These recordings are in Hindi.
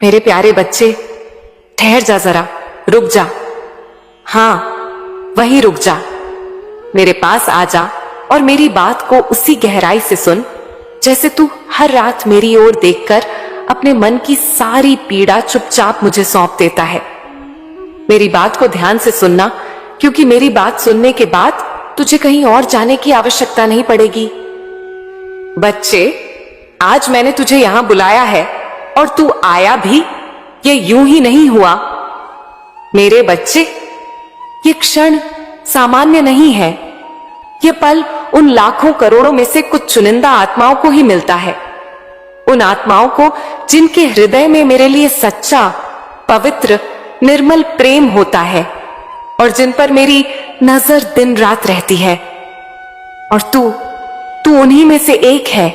मेरे प्यारे बच्चे, ठहर जा जरा, रुक जा। हाँ, वहीं रुक जा। मेरे पास आ जा और मेरी बात को उसी गहराई से सुन जैसे तू हर रात मेरी ओर देखकर अपने मन की सारी पीड़ा चुपचाप मुझे सौंप देता है। मेरी बात को ध्यान से सुनना, क्योंकि मेरी बात सुनने के बाद तुझे कहीं और जाने की आवश्यकता नहीं पड़ेगी। बच्चे, आज मैंने तुझे यहां बुलाया है और तू आया भी, ये यूं ही नहीं हुआ। मेरे बच्चे, ये क्षण सामान्य नहीं है। ये पल उन लाखों करोड़ों में से कुछ चुनिंदा आत्माओं को ही मिलता है। उन आत्माओं को जिनके हृदय में मेरे लिए सच्चा, पवित्र, निर्मल प्रेम होता है और जिन पर मेरी नजर दिन रात रहती है। और तू उन्हीं में से एक है।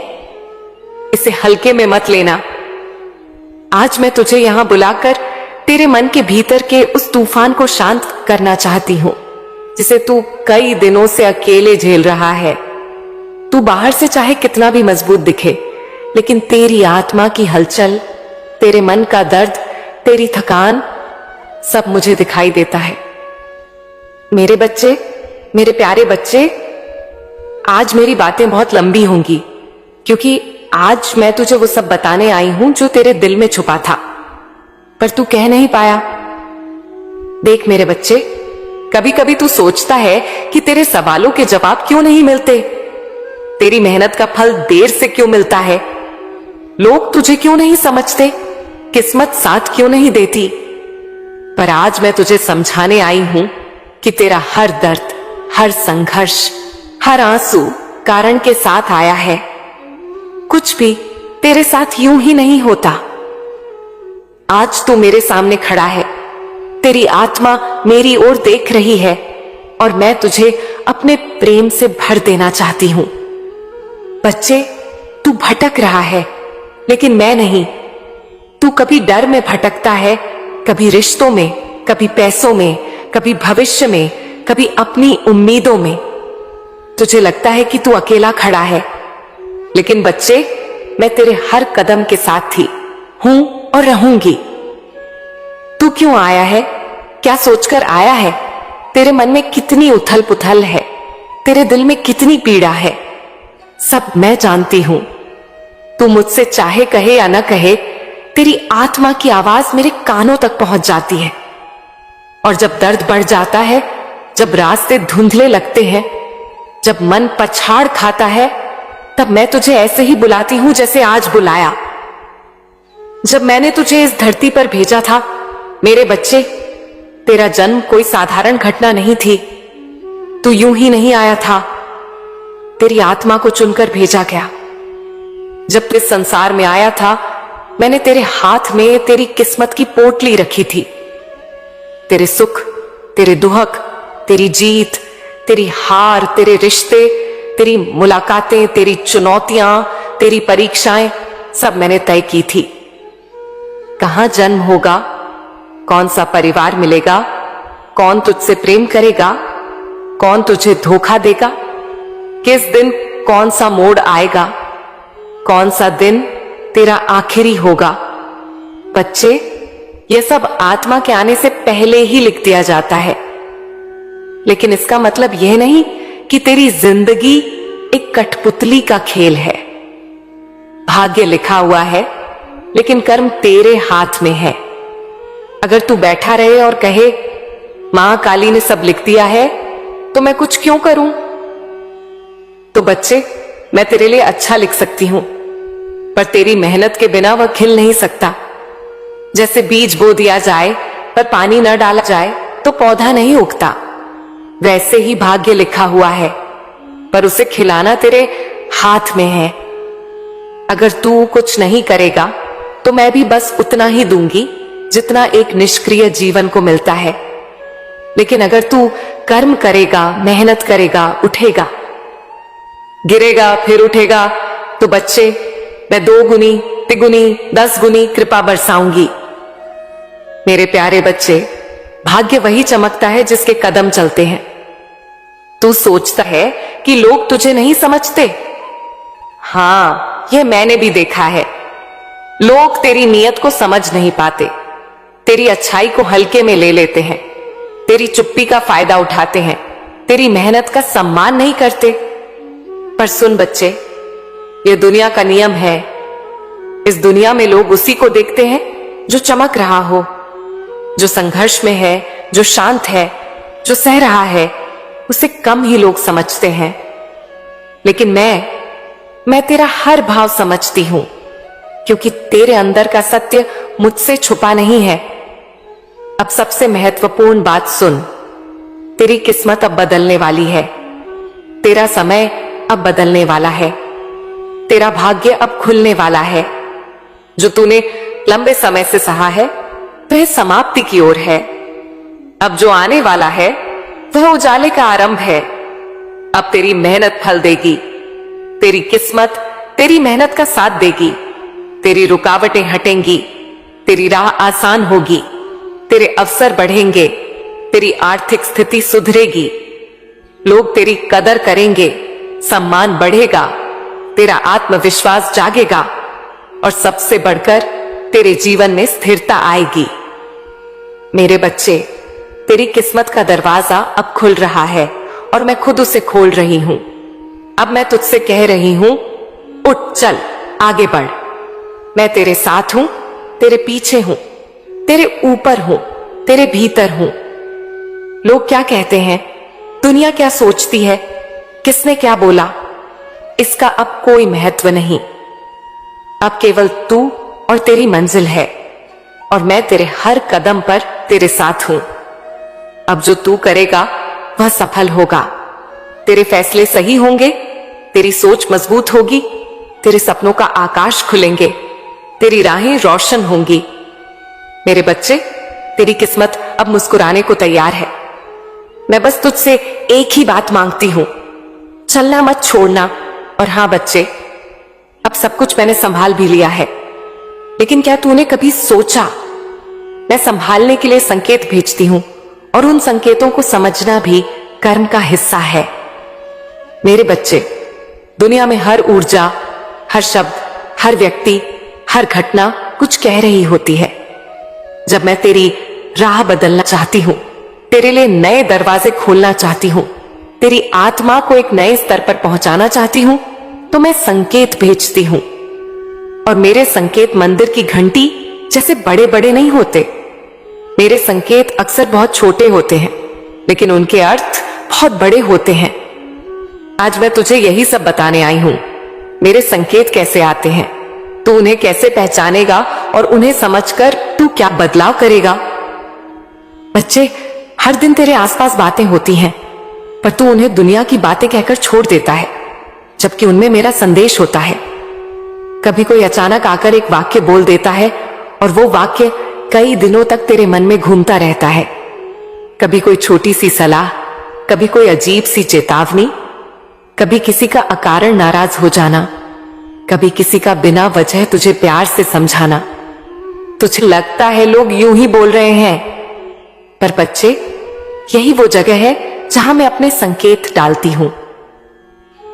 इसे हल्के में मत लेना। आज मैं तुझे यहां बुलाकर तेरे मन के भीतर के उस तूफान को शांत करना चाहती हूं, जिसे तू कई दिनों से अकेले झेल रहा है। तू बाहर से चाहे कितना भी मजबूत दिखे, लेकिन तेरी आत्मा की हलचल, तेरे मन का दर्द, तेरी थकान, सब मुझे दिखाई देता है। मेरे बच्चे, मेरे प्यारे बच्चे, आज मेरी बातें बहुत लंबी होंगी, क्योंकि आज मैं तुझे वो सब बताने आई हूं जो तेरे दिल में छुपा था, पर तू कह नहीं पाया। देख मेरे बच्चे, कभी कभी तू सोचता है कि तेरे सवालों के जवाब क्यों नहीं मिलते, तेरी मेहनत का फल देर से क्यों मिलता है, लोग तुझे क्यों नहीं समझते, किस्मत साथ क्यों नहीं देती। पर आज मैं तुझे समझाने आई हूं कि तेरा हर दर्द, हर संघर्ष, हर आंसू कारण के साथ आया है। कुछ भी तेरे साथ यूं ही नहीं होता। आज तू मेरे सामने खड़ा है, तेरी आत्मा मेरी ओर देख रही है और मैं तुझे अपने प्रेम से भर देना चाहती हूं। बच्चे, तू भटक रहा है, लेकिन मैं नहीं। तू कभी डर में भटकता है, कभी रिश्तों में, कभी पैसों में, कभी भविष्य में, कभी अपनी उम्मीदों में। तुझे लगता है कि तू अकेला खड़ा है, लेकिन बच्चे, मैं तेरे हर कदम के साथ थी, हूं और रहूंगी। तू क्यों आया है? क्या सोचकर आया है? तेरे मन में कितनी उथल पुथल है, तेरे दिल में कितनी पीड़ा है, सब मैं जानती हूं। तू मुझसे चाहे कहे या न कहे, तेरी आत्मा की आवाज मेरे कानों तक पहुंच जाती है। और जब दर्द बढ़ जाता है, जब रास्ते धुंधले लगते हैं, जब मन पछाड़ खाता है, तब मैं तुझे ऐसे ही बुलाती हूं जैसे आज बुलाया। जब मैंने तुझे इस धरती पर भेजा था, मेरे बच्चे, तेरा जन्म कोई साधारण घटना नहीं थी। तू यूं ही नहीं आया था, तेरी आत्मा को चुनकर भेजा गया। जब तू इस संसार में आया था, मैंने तेरे हाथ में तेरी किस्मत की पोटली रखी थी। तेरे सुख, तेरे दुहक, तेरी जीत, तेरी हार, तेरे रिश्ते, तेरी मुलाकातें, तेरी चुनौतियां, तेरी परीक्षाएं, सब मैंने तय की थी। कहां जन्म होगा, कौन सा परिवार मिलेगा, कौन तुझसे प्रेम करेगा, कौन तुझे धोखा देगा, किस दिन कौन सा मोड़ आएगा, कौन सा दिन तेरा आखिरी होगा। बच्चे, यह सब आत्मा के आने से पहले ही लिख दिया जाता है, लेकिन इसका मतलब यह नहीं कि तेरी जिंदगी एक कठपुतली का खेल है। भाग्य लिखा हुआ है, लेकिन कर्म तेरे हाथ में है। अगर तू बैठा रहे और कहे, मां काली ने सब लिख दिया है, तो मैं कुछ क्यों करूं? तो बच्चे, मैं तेरे लिए अच्छा लिख सकती हूं, पर तेरी मेहनत के बिना वह खिल नहीं सकता। जैसे बीज बो दिया जाए पर पानी न डाला जाए तो पौधा नहीं उगता, वैसे ही भाग्य लिखा हुआ है, पर उसे खिलाना तेरे हाथ में है। अगर तू कुछ नहीं करेगा तो मैं भी बस उतना ही दूंगी जितना एक निष्क्रिय जीवन को मिलता है। लेकिन अगर तू कर्म करेगा, मेहनत करेगा, उठेगा, गिरेगा फिर उठेगा, तो बच्चे, मैं 2 गुनी, 3 गुनी, 10 गुनी कृपा बरसाऊंगी। मेरे प्यारे बच्चे, भाग्य वही चमकता है जिसके कदम चलते हैं। तू सोचता है कि लोग तुझे नहीं समझते। हां, यह मैंने भी देखा है। लोग तेरी नीयत को समझ नहीं पाते, तेरी अच्छाई को हल्के में ले लेते हैं, तेरी चुप्पी का फायदा उठाते हैं, तेरी मेहनत का सम्मान नहीं करते। पर सुन बच्चे, ये दुनिया का नियम है। इस दुनिया में लोग उसी को देखते हैं जो चमक रहा हो, जो संघर्ष में है, जो शांत है, जो सह रहा है, उसे कम ही लोग समझते हैं। लेकिन मैं तेरा हर भाव समझती हूं, क्योंकि तेरे अंदर का सत्य मुझसे छुपा नहीं है। अब सबसे महत्वपूर्ण बात सुन, तेरी किस्मत अब बदलने वाली है, तेरा समय अब बदलने वाला है, तेरा भाग्य अब खुलने वाला है। जो तूने लंबे समय से सहा है वह समाप्ति की ओर है। अब जो आने वाला है वह उजाले का आरंभ है। अब तेरी मेहनत फल देगी, तेरी किस्मत तेरी मेहनत का साथ देगी, तेरी रुकावटें हटेंगी, तेरी राह आसान होगी, तेरे अवसर बढ़ेंगे, तेरी आर्थिक स्थिति सुधरेगी, लोग तेरी कदर करेंगे, सम्मान बढ़ेगा, तेरा आत्मविश्वास जागेगा और सबसे बढ़कर तेरे जीवन में स्थिरता आएगी। मेरे बच्चे, तेरी किस्मत का दरवाजा अब खुल रहा है और मैं खुद उसे खोल रही हूं। अब मैं तुझसे कह रही हूं, उठ, चल, आगे बढ़। मैं तेरे साथ हूं, तेरे पीछे हूं, तेरे ऊपर हूं, तेरे भीतर हूं। लोग क्या कहते हैं, दुनिया क्या सोचती है, किसने क्या बोला, इसका अब कोई महत्व नहीं। अब केवल तू और तेरी मंजिल है और मैं तेरे हर कदम पर तेरे साथ हूं। अब जो तू करेगा वह सफल होगा, तेरे फैसले सही होंगे, तेरी सोच मजबूत होगी, तेरे सपनों का आकाश खुलेंगे, तेरी राहें रोशन होंगी। मेरे बच्चे, तेरी किस्मत अब मुस्कुराने को तैयार है। मैं बस तुझसे एक ही बात मांगती हूं, चलना मत छोड़ना। और हां बच्चे, अब सब कुछ मैंने संभाल भी लिया है, लेकिन क्या तूने कभी सोचा, मैं संभालने के लिए संकेत भेजती हूं और उन संकेतों को समझना भी कर्म का हिस्सा है। मेरे बच्चे, दुनिया में हर ऊर्जा, हर शब्द, हर व्यक्ति, हर घटना कुछ कह रही होती है। जब मैं तेरी राह बदलना चाहती हूं, तेरे लिए नए दरवाजे खोलना चाहती हूं, तेरी आत्मा को एक नए स्तर पर पहुंचाना चाहती हूं, तो मैं संकेत भेजती हूं। और मेरे संकेत मंदिर की घंटी जैसे बड़े बड़े नहीं होते। मेरे संकेत अक्सर बहुत छोटे होते हैं, लेकिन उनके अर्थ बहुत बड़े होते हैं। आज मैं तुझे यही सब बताने आई हूं, मेरे संकेत कैसे आते हैं, तू उन्हें कैसे पहचानेगा और उन्हें समझकर तू क्या बदलाव करेगा। बच्चे, हर दिन तेरे आसपास बातें होती हैं, पर तू उन्हें दुनिया की बातें कहकर छोड़ देता है, जबकि उनमें मेरा संदेश होता है। कभी कोई अचानक आकर एक वाक्य बोल देता है और वो वाक्य कई दिनों तक तेरे मन में घूमता रहता है। कभी कोई छोटी सी सलाह, कभी कोई अजीब सी चेतावनी, कभी किसी का अकारण नाराज हो जाना, कभी किसी का बिना वजह तुझे प्यार से समझाना। तुझे लगता है लोग यूं ही बोल रहे हैं, पर बच्चे, यही वो जगह है जहां मैं अपने संकेत डालती हूं।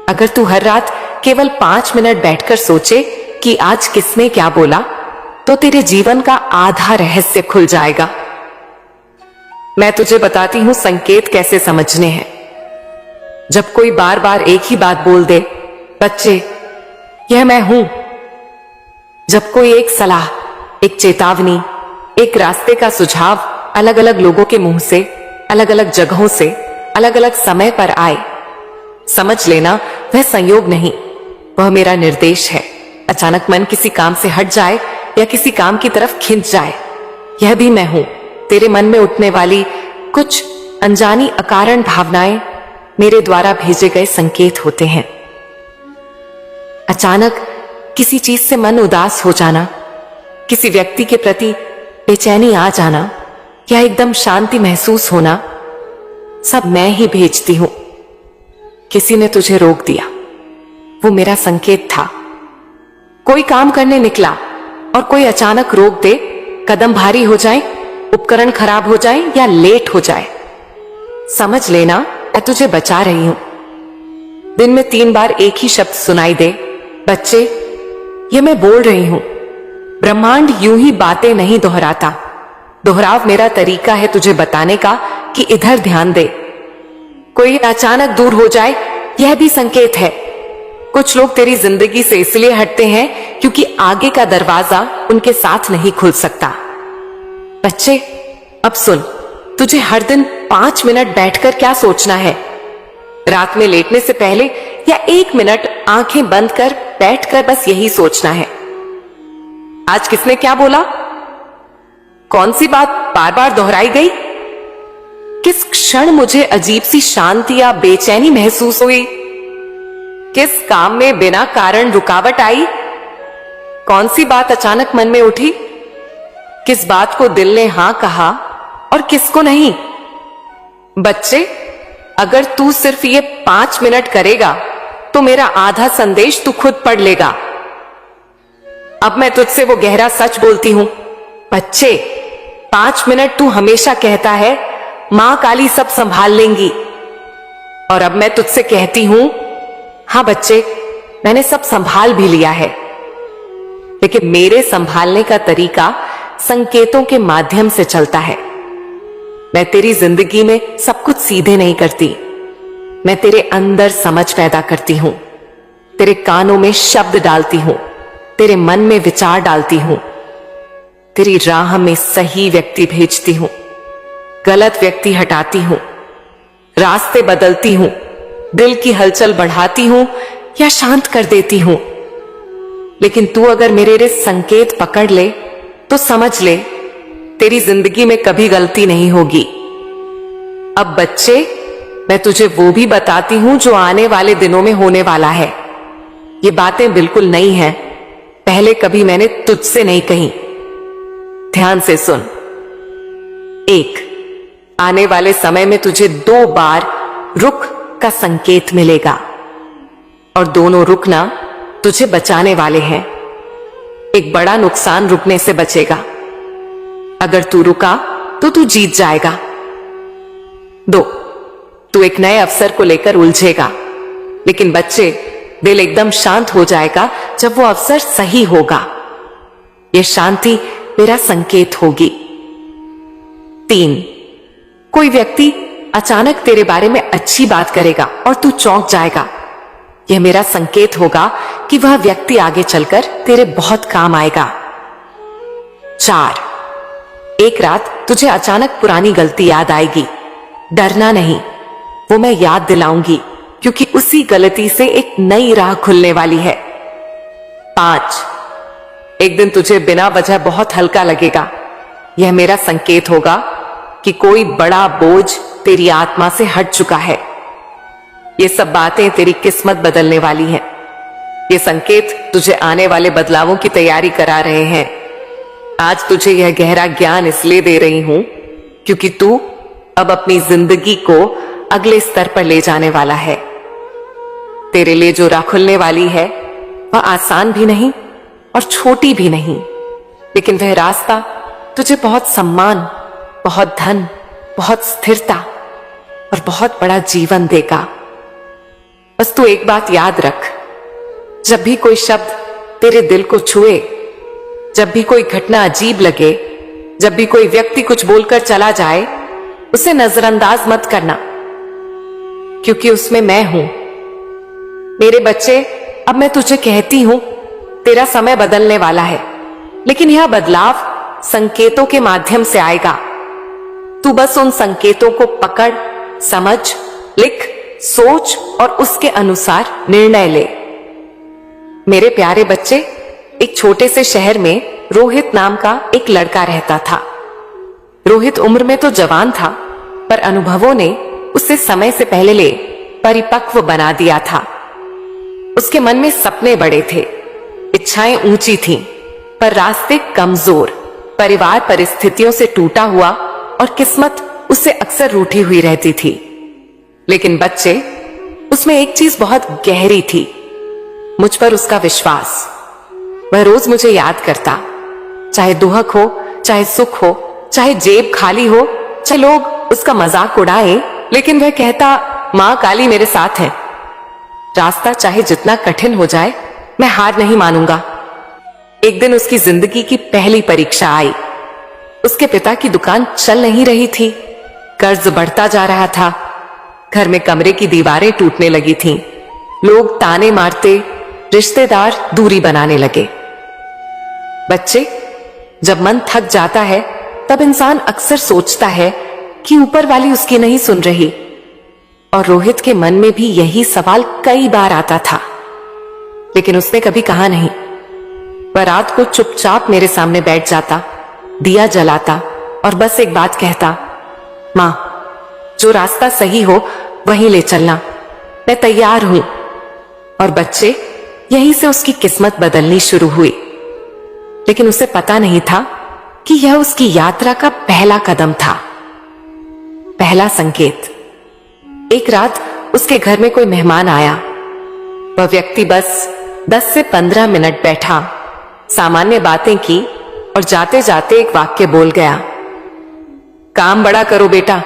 अगर तू हर रात केवल 5 मिनट बैठकर सोचे कि आज किसने क्या बोला, तो तेरे जीवन का आधा रहस्य खुल जाएगा। मैं तुझे बताती हूं संकेत कैसे समझने हैं। जब कोई बार बार एक ही बात बोल दे, बच्चे, यह मैं हूं। जब कोई एक सलाह, एक चेतावनी, एक रास्ते का सुझाव अलग अलग लोगों के मुंह से, अलग अलग जगहों से, अलग अलग समय पर आए, समझ लेना वह संयोग नहीं, वह मेरा निर्देश है। अचानक मन किसी काम से हट जाए या किसी काम की तरफ खिंच जाए, यह भी मैं हूं। तेरे मन में उठने वाली कुछ अनजानी अकारण भावनाएं मेरे द्वारा भेजे गए संकेत होते हैं। अचानक किसी चीज से मन उदास हो जाना, किसी व्यक्ति के प्रति बेचैनी आ जाना या एकदम शांति महसूस होना, सब मैं ही भेजती हूं। किसी ने तुझे रोक दिया, वो मेरा संकेत था। कोई काम करने निकला और कोई अचानक रोक दे, कदम भारी हो जाए, उपकरण खराब हो जाए या लेट हो जाए, समझ लेना मैं तुझे बचा रही हूं। दिन में 3 बार एक ही शब्द सुनाई दे, बच्चे, ये मैं बोल रही हूं, ब्रह्मांड यूं ही बातें नहीं दोहराता। दोहराव मेरा तरीका है तुझे बताने का कि इधर ध्यान दे। कोई अचानक दूर हो जाए यह भी संकेत है। कुछ लोग तेरी जिंदगी से इसलिए हटते हैं क्योंकि आगे का दरवाजा उनके साथ नहीं खुल सकता। बच्चे, अब सुन, तुझे हर दिन 5 मिनट बैठकर क्या सोचना है। रात में लेटने से पहले या 1 मिनट आंखें बंद कर बैठकर बस यही सोचना है। आज किसने क्या बोला? कौन सी बात बार बार दोहराई गई? किस क्षण मुझे अजीब सी शांति या बेचैनी महसूस हुई? किस काम में बिना कारण रुकावट आई? कौन सी बात अचानक मन में उठी? किस बात को दिल ने हां कहा और किसको नहीं? बच्चे, अगर तू सिर्फ ये 5 मिनट करेगा तो मेरा आधा संदेश तू खुद पढ़ लेगा। अब मैं तुझसे वो गहरा सच बोलती हूं। बच्चे, 5 मिनट तू हमेशा कहता है मां काली सब संभाल लेंगी, और अब मैं तुझसे कहती हूं, हां बच्चे, मैंने सब संभाल भी लिया है, लेकिन मेरे संभालने का तरीका संकेतों के माध्यम से चलता है। मैं तेरी जिंदगी में सब कुछ सीधे नहीं करती। मैं तेरे अंदर समझ पैदा करती हूं, तेरे कानों में शब्द डालती हूं, तेरे मन में विचार डालती हूं, तेरी राह में सही व्यक्ति भेजती हूं, गलत व्यक्ति हटाती हूं, रास्ते बदलती हूं, दिल की हलचल बढ़ाती हूं या शांत कर देती हूं। लेकिन तू अगर मेरे संकेत पकड़ ले तो समझ ले, तेरी जिंदगी में कभी गलती नहीं होगी। अब बच्चे, मैं तुझे वो भी बताती हूं जो आने वाले दिनों में होने वाला है। ये बातें बिल्कुल नई हैं, पहले कभी मैंने तुझसे नहीं कही। ध्यान से सुन। 1, आने वाले समय में तुझे 2 बार रुक का संकेत मिलेगा, और दोनों रुकना तुझे बचाने वाले हैं। एक बड़ा नुकसान रुकने से बचेगा। अगर तू रुका तो तू जीत जाएगा। 2, तू एक नए अवसर को लेकर उलझेगा, लेकिन बच्चे, दिल एकदम शांत हो जाएगा जब वो अवसर सही होगा। ये शांति मेरा संकेत होगी। 3, कोई व्यक्ति अचानक तेरे बारे में अच्छी बात करेगा और तू चौंक जाएगा। यह मेरा संकेत होगा कि वह व्यक्ति आगे चलकर तेरे बहुत काम आएगा। 4, एक रात तुझे अचानक पुरानी गलती याद आएगी। डरना नहीं, वो मैं याद दिलाऊंगी, क्योंकि उसी गलती से एक नई राह खुलने वाली है। 5, एक दिन तुझे बिना वजह बहुत हल्का लगेगा। यह मेरा संकेत होगा कि कोई बड़ा बोझ तेरी आत्मा से हट चुका है। ये सब बातें तेरी किस्मत बदलने वाली हैं। ये संकेत तुझे आने वाले बदलावों की तैयारी करा रहे हैं। आज तुझे यह गहरा ज्ञान इसलिए दे रही हूं क्योंकि तू अब अपनी जिंदगी को अगले स्तर पर ले जाने वाला है। तेरे लिए जो राह खुलने वाली है वह आसान भी नहीं और छोटी भी नहीं, लेकिन वह रास्ता तुझे बहुत सम्मान, बहुत धन, बहुत स्थिरता और बहुत बड़ा जीवन देगा। बस तू एक बात याद रख, जब भी कोई शब्द तेरे दिल को छुए, जब भी कोई घटना अजीब लगे, जब भी कोई व्यक्ति कुछ बोलकर चला जाए, उसे नजरअंदाज मत करना, क्योंकि उसमें मैं हूं। मेरे बच्चे, अब मैं तुझे कहती हूं, तेरा समय बदलने वाला है, लेकिन यह बदलाव संकेतों के माध्यम से आएगा। तू बस उन संकेतों को पकड़, समझ, लिख, सोच और उसके अनुसार निर्णय ले। मेरे प्यारे बच्चे, एक छोटे से शहर में रोहित नाम का एक लड़का रहता था। रोहित उम्र में तो जवान था, पर अनुभवों ने उसे समय से पहले परिपक्व बना दिया था। उसके मन में सपने बड़े थे, इच्छाएं ऊंची थीं, पर रास्ते कमजोर, परिवार परिस्थितियों से टूटा हुआ और किस्मत उससे अक्सर रूठी हुई रहती थी। लेकिन बच्चे, उसमें एक चीज बहुत गहरी थी, मुझ पर उसका विश्वास। वह रोज मुझे याद करता, चाहे दुहक हो, चाहे सुख हो, चाहे जेब खाली हो, चाहे लोग उसका मजाक उड़ाए, लेकिन वह कहता, मां काली मेरे साथ है। रास्ता चाहे जितना कठिन हो जाए, मैं हार नहीं मानूंगा। एक दिन उसकी जिंदगी की पहली परीक्षा आई। उसके पिता की दुकान चल नहीं रही थी, कर्ज बढ़ता जा रहा था, घर में कमरे की दीवारें टूटने लगी थीं, लोग ताने मारते, रिश्तेदार दूरी बनाने लगे। बच्चे, जब मन थक जाता है तब इंसान अक्सर सोचता है कि ऊपर वाली उसकी नहीं सुन रही, और रोहित के मन में भी यही सवाल कई बार आता था, लेकिन उसने कभी कहा नहीं। वह रात को चुपचाप मेरे सामने बैठ जाता, दिया जलाता और बस एक बात कहता, मां, जो रास्ता सही हो वहीं ले चलना, मैं तैयार हूं। और बच्चे, यहीं से उसकी किस्मत बदलनी शुरू हुई। लेकिन उसे पता नहीं था कि यह उसकी यात्रा का पहला कदम था, पहला संकेत। एक रात उसके घर में कोई मेहमान आया। वह व्यक्ति बस 10 से 15 मिनट बैठा, सामान्य बातें की और जाते जाते एक वाक्य बोल गया, काम बड़ा करो बेटा,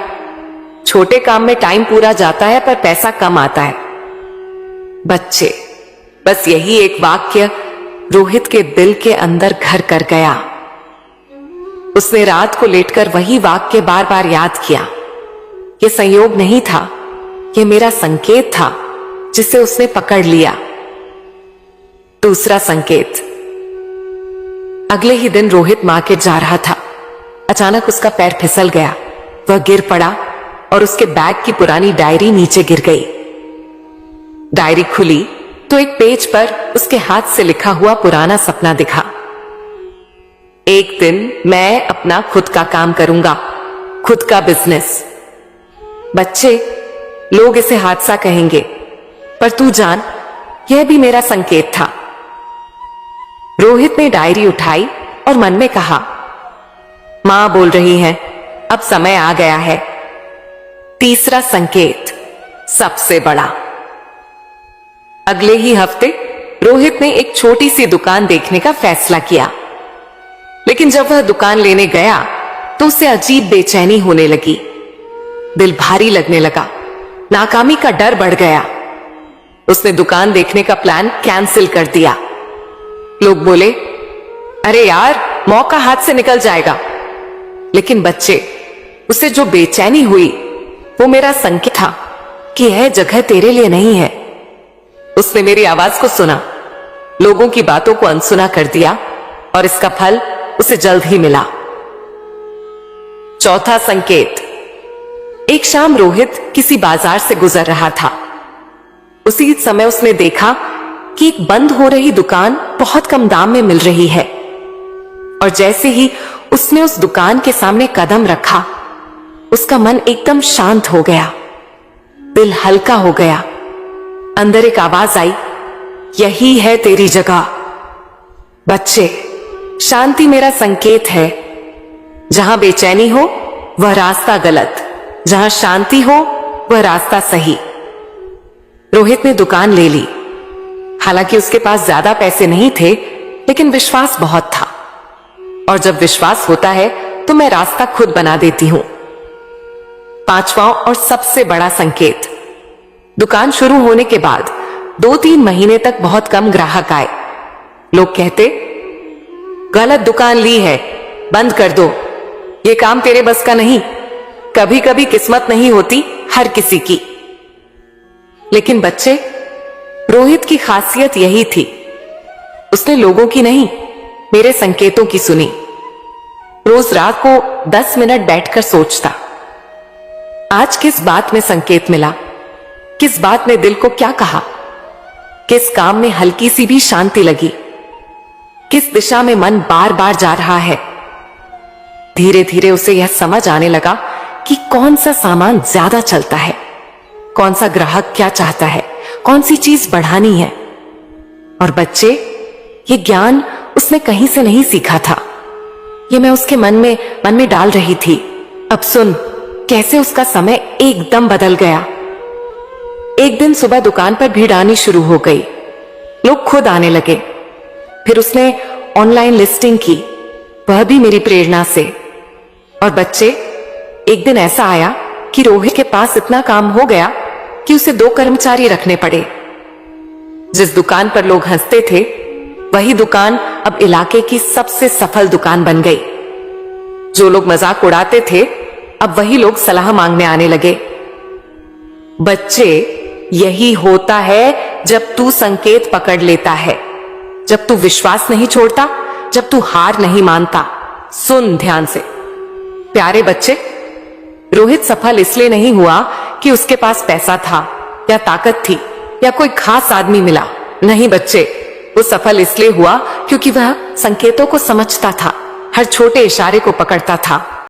छोटे काम में टाइम पूरा जाता है पर पैसा कम आता है। बच्चे, बस यही एक वाक्य रोहित के दिल के अंदर घर कर गया। उसने रात को लेटकर वही वाक्य बार बार याद किया। यह संयोग नहीं था, यह मेरा संकेत था जिसे उसने पकड़ लिया। दूसरा संकेत। अगले ही दिन रोहित मार्केट जा रहा था। अचानक उसका पैर फिसल गया, वह गिर पड़ा और उसके बैग की पुरानी डायरी नीचे गिर गई। डायरी खुली तो एक पेज पर उसके हाथ से लिखा हुआ पुराना सपना दिखा, एक दिन मैं अपना खुद का काम करूंगा, खुद का बिजनेस। बच्चे, लोग इसे हादसा कहेंगे, पर तू जान, यह भी मेरा संकेत था। रोहित ने डायरी उठाई और मन में कहा, मां बोल रही है, अब समय आ गया है। तीसरा संकेत, सबसे बड़ा। अगले ही हफ्ते रोहित ने एक छोटी सी दुकान देखने का फैसला किया, लेकिन जब वह दुकान लेने गया तो उसे अजीब बेचैनी होने लगी। दिल भारी लगने लगा, नाकामी का डर बढ़ गया। उसने दुकान देखने का प्लान कैंसिल कर दिया। लोग बोले, अरे यार, मौका हाथ से निकल जाएगा। लेकिन बच्चे, उसे जो बेचैनी हुई वो मेरा संकेत था कि यह जगह तेरे लिए नहीं है। उसने मेरी आवाज को सुना, लोगों की बातों को अनसुना कर दिया और इसका फल उसे जल्द ही मिला। चौथा संकेत। एक शाम रोहित किसी बाजार से गुजर रहा था। उसी समय उसने देखा कि एक बंद हो रही दुकान बहुत कम दाम में मिल रही है, और जैसे ही उसने उस दुकान के सामने कदम रखा, उसका मन एकदम शांत हो गया, दिल हल्का हो गया। अंदर एक आवाज आई, यही है तेरी जगह। बच्चे, शांति मेरा संकेत है। जहां बेचैनी हो वह रास्ता गलत, जहां शांति हो वह रास्ता सही। रोहित ने दुकान ले ली। हालांकि उसके पास ज्यादा पैसे नहीं थे, लेकिन विश्वास बहुत था, और जब विश्वास होता है तो मैं रास्ता खुद बना देती हूं। पांचवा और सबसे बड़ा संकेत। दुकान शुरू होने के बाद 2-3 महीने तक बहुत कम ग्राहक आए। लोग कहते, गलत दुकान ली है, बंद कर दो, ये काम तेरे बस का नहीं। कभी कभी किस्मत नहीं होती हर किसी की। लेकिन बच्चे, रोहित की खासियत यही थी, उसने लोगों की नहीं, मेरे संकेतों की सुनी। रोज रात को 10 मिनट बैठकर सोचता, आज किस बात में संकेत मिला, किस बात ने दिल को क्या कहा, किस काम में हल्की सी भी शांति लगी, किस दिशा में मन बार बार जा रहा है। धीरे धीरे उसे यह समझ आने लगा कि कौन सा सामान ज्यादा चलता है, कौन सा ग्राहक क्या चाहता है, कौन सी चीज बढ़ानी है। और बच्चे, ये ज्ञान उसने कहीं से नहीं सीखा था, ये मैं उसके मन में डाल रही थी। अब सुन कैसे उसका समय एकदम बदल गया। एक दिन सुबह दुकान पर भीड़ आनी शुरू हो गई, लोग खुद आने लगे। फिर उसने ऑनलाइन लिस्टिंग की, वह भी मेरी प्रेरणा से। और बच्चे, एक दिन ऐसा आया कि रोहित के पास इतना काम हो गया कि उसे 2 कर्मचारी रखने पड़े। जिस दुकान पर लोग हंसते थे, वही दुकान अब इलाके की सबसे सफल दुकान बन गई। जो लोग मजाक उड़ाते थे अब वही लोग सलाह मांगने आने लगे। बच्चे, यही होता है जब तू संकेत पकड़ लेता है, जब तू विश्वास नहीं छोड़ता, जब तू हार नहीं मानता। सुन ध्यान से प्यारे बच्चे, रोहित सफल इसलिए नहीं हुआ कि उसके पास पैसा था या ताकत थी या कोई खास आदमी मिला। नहीं बच्चे, वो सफल इसलिए हुआ क्योंकि वह संकेतों को समझता था, हर छोटे इशारे को पकड़ता था